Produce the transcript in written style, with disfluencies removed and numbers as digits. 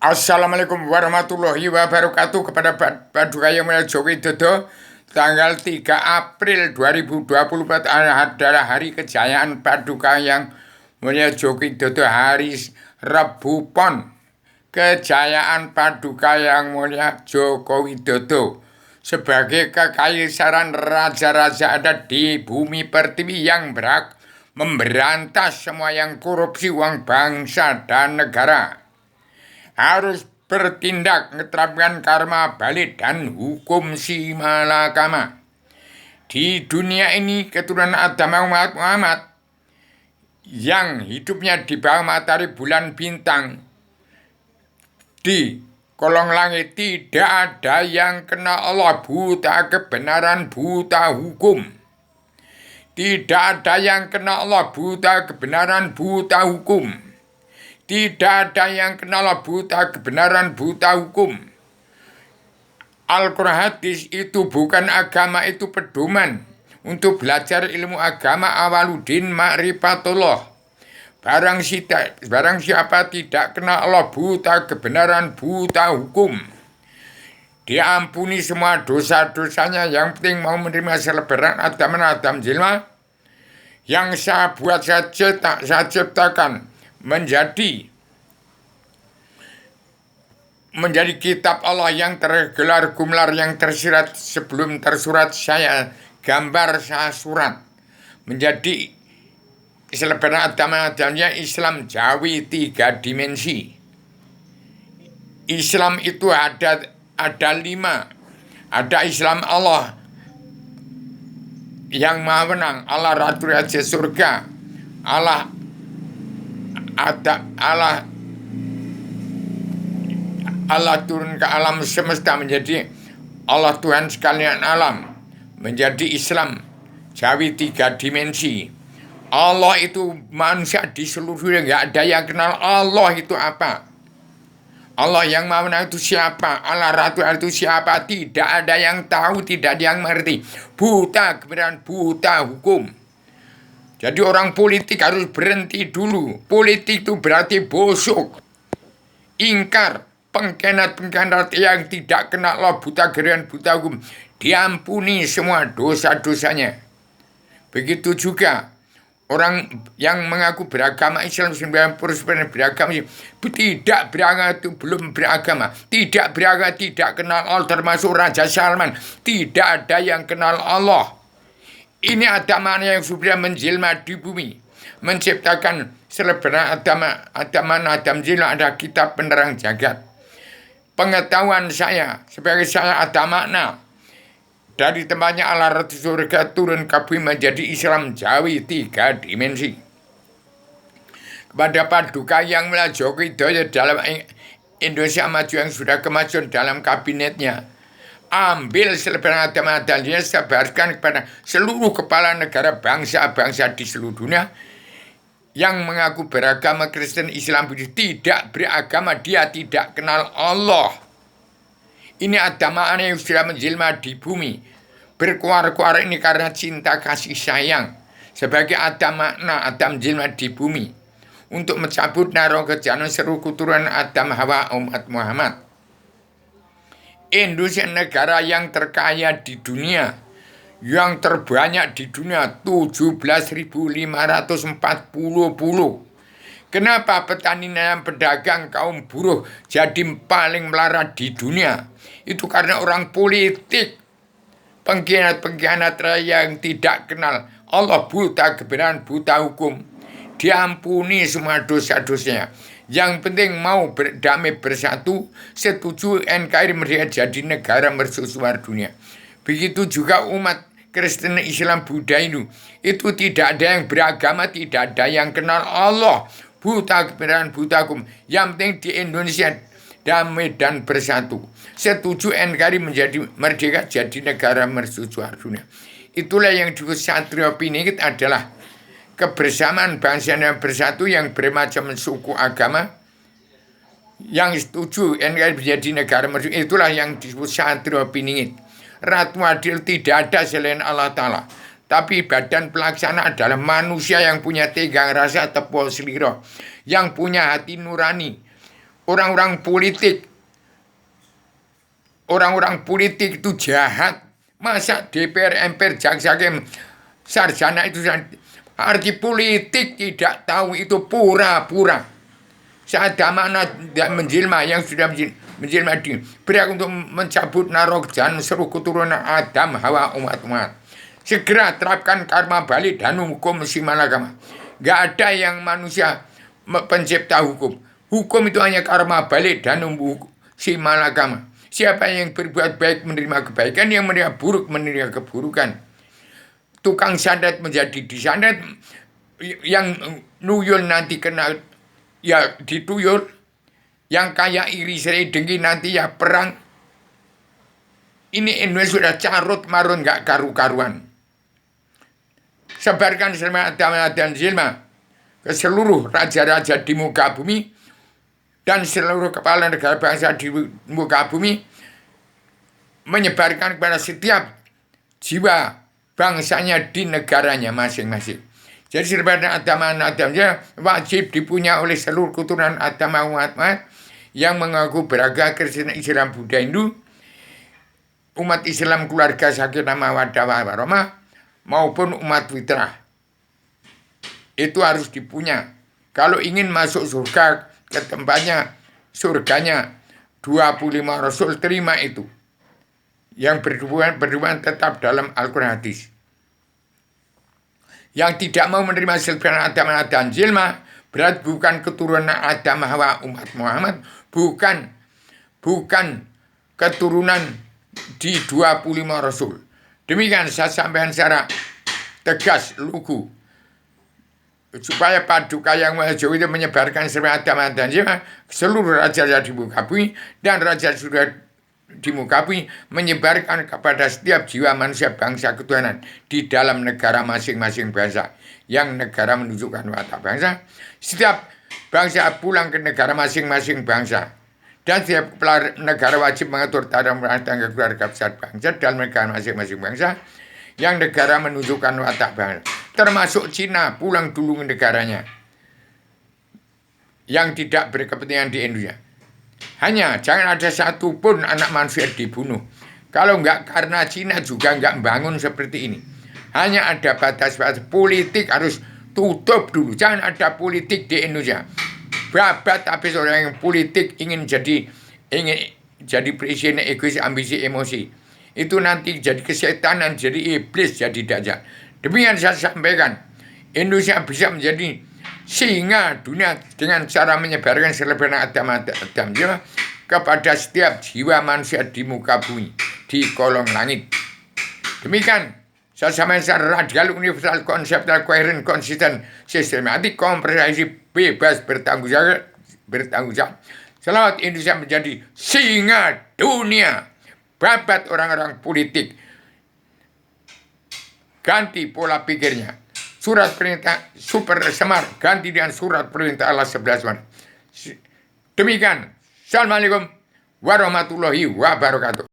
Assalamualaikum warahmatullahi wabarakatuh kepada Paduka Yang Mulia Joko Widodo. Tanggal 3 April 2024 adalah hari kejayaan Paduka Yang Mulia Joko Widodo, hari Rebu Pon. Kejayaan Paduka Yang Mulia Joko Widodo sebagai kekaisaran raja-raja ada di bumi pertiwi yang berhak memberantas semua yang korupsi uang bangsa dan negara, harus bertindak menerapkan karma balik dan hukum simalakama. Di dunia ini keturunan Adam Muhammad yang hidupnya di bawah matahari bulan bintang di kolong langit, tidak ada yang kenal Allah, buta kebenaran, buta hukum. Tidak ada yang kenal Allah, buta kebenaran, buta hukum. Tidak ada yang kenal buta kebenaran, buta hukum. Al-Quran hadis itu bukan agama, itu pedoman untuk belajar ilmu agama. Awaludin ma'rifatullah. Barang siapa tidak kenal Allah, buta kebenaran, buta hukum, diampuni semua dosa-dosanya. Yang penting mau menerima selebaran Adam Jilma yang saya buat, saya ciptakan menjadi kitab Allah yang tergelar gumlar, yang tersirat sebelum tersurat. Saya gambar, saya surat menjadi selebaran Adamnya Islam Jawi 3 dimensi. Islam itu ada 5. Ada Islam Allah yang maha menang, Allah Ratu Raja Surga, Allah turun ke alam semesta menjadi Allah Tuhan sekalian alam, menjadi Islam Jawi 3 dimensi. Allah itu manusia di seluruh dunia, nggak ada yang kenal Allah itu apa. Allah yang maha menang itu siapa? Allah Ratu itu siapa? Tidak ada yang tahu, tidak ada yang mengerti. Buta kebenaran, buta hukum. Jadi orang politik harus berhenti dulu. Politik itu berarti busuk, ingkar, pengkhianat yang tidak kenal Allah, buta kebenaran, buta hukum. Diampuni semua dosa-dosanya. Begitu juga orang yang mengaku beragama Islam, 90% beragama Islam, tidak beragama itu belum beragama. Tidak beragama, tidak kenal Allah, termasuk Raja Salman. Tidak ada yang kenal Allah. Ini agama yang sudah menjelma di bumi, menciptakan selebaran Adam Jilma, ada kitab penerang jagat. Pengetahuan saya sebagai saya ada makna dari tempatnya Allah Ratu Surga turun ke bumi menjadi Islam Jawi 3 dimensi. Kepada Paduka Yang Mulia Joko Widodo dalam Indonesia Maju yang sudah kemajuan dalam kabinetnya, ambil selebaran Adamnya, sebarkan kepada seluruh kepala negara, bangsa-bangsa di seluruh dunia yang mengaku beragama Kristen, Islam, Buddha, tidak beragama, dia tidak kenal Allah. Ini agama yang sudah menjelma di bumi, berkuar-kuar ini karena cinta kasih sayang, sebagai Adam jelma di bumi untuk mencabut naruh kejanan seluruh keturunan Adam Hawa umat Muhammad. Indonesia negara yang terkaya di dunia, yang terbanyak di dunia, 17.540 pulau. Kenapa petani dan pedagang kaum buruh jadi paling melarat di dunia? Itu karena orang politik, pengkhianat yang tidak kenal Allah, buta kebenaran, buta hukum. Diampuni semua dosa-dosanya. Yang penting mau berdamai bersatu, setuju NKRI merdeka jadi negara mercusuar dunia. Begitu juga umat Kristen, Islam, Buddha itu tidak ada yang beragama, tidak ada yang kenal Allah, buta kebenaran, buta hukum. Yang penting di Indonesia damai dan bersatu. Setuju NKRI menjadi merdeka jadi negara mercusuar dunia. Itulah yang disebut Satria Piningit, adalah kebersamaan bangsa yang bersatu, yang bermacam suku agama, yang setuju NKRI menjadi negara merdeka. Itulah yang disebut Satria Piningit. Ratu adil tidak ada selain Allah Ta'ala. Tapi badan pelaksana adalah manusia yang punya tegang rasa, tepo seliro, yang punya hati nurani, orang-orang politik itu jahat. Masa DPR, MPR, jaksa hakim, sarjana itu arti politik tidak tahu, itu pura-pura. Saat mana menjelma yang sudah menjelma di berhak untuk mencabut narok dan seluruh keturunan Adam, Hawa, umat-umat. Segera terapkan karma balik dan hukum simalakama. Gak ada yang manusia pencipta hukum. Hukum itu hanya karma balik dan simalakama. Siapa yang berbuat baik menerima kebaikan, yang menerima buruk menerima keburukan. Tukang sandat menjadi disandat, yang nuyul nanti kena ya dituyul, yang kaya iri serai dengki nanti ya perang. Ini Indonesia sudah carut marun gak karu-karuan. Sebarkan semangat dan zilma ke seluruh raja-raja di muka bumi dan seluruh kepala negara bangsa di muka bumi, menyebarkan kepada setiap jiwa bangsanya di negaranya masing-masing. Jadi sebenarnya Adam wajib dipunya oleh seluruh keturunan Adam umat yang mengaku beragama Kristen, Islam, Buddha, Hindu, umat Islam, keluarga sakinah mawaddah warahmah, maupun umat fitrah. Itu harus dipunya. Kalau ingin masuk surga, ke tempatnya surganya 25 Rasul, terima itu. Yang berhubungan tetap dalam Al-Quran hadis. Yang tidak mau menerima silsilah Adam dan Zilma, berarti bukan keturunan Adam, Hawa, umat Muhammad, bukan keturunan di 25 Rasul. Demikian saya sampaikan secara tegas, lugu, supaya paduka yang Maha Jauh itu menyebarkan silsilah Adam dan Zilma seluruh raja-raja di muka bumi, dan raja sudah di muka bumi, menyebarkan kepada setiap jiwa manusia bangsa ketuhanan di dalam negara masing-masing bangsa. Yang negara menunjukkan watak bangsa, setiap bangsa pulang ke negara masing-masing bangsa, dan setiap kepala negara wajib mengatur tata tangga keluarga besar bangsa dalam negara masing-masing bangsa. Yang negara menunjukkan watak bangsa, termasuk Cina, pulang dulu ke negaranya yang tidak berkepentingan di Indonesia. Hanya jangan ada satupun anak manusia dibunuh. Kalau enggak karena Cina juga enggak bangun seperti ini. Hanya ada batas-batas politik, harus tutup dulu. Jangan ada politik di Indonesia. Babat habis orang yang politik ingin jadi presiden, egois, ambisi, emosi. Itu nanti jadi kesetanan, jadi iblis, jadi dajjal. Demikian saya sampaikan. Indonesia bisa menjadi singa dunia dengan cara menyebarkan selebaran Adam kepada setiap jiwa manusia di muka bumi, di kolong langit. Demikian saya sampaikan secara radikal, universal, konseptual, koheren, konsisten, sistematik, komprehensif, bebas, bertanggung jawab. Selamat Indonesia menjadi singa dunia. Babat orang-orang politik, ganti pola pikirnya. Surat perintah super semar ganti dengan surat perintah Allah 11 Maret. Demikian. Assalamualaikum warahmatullahi wabarakatuh.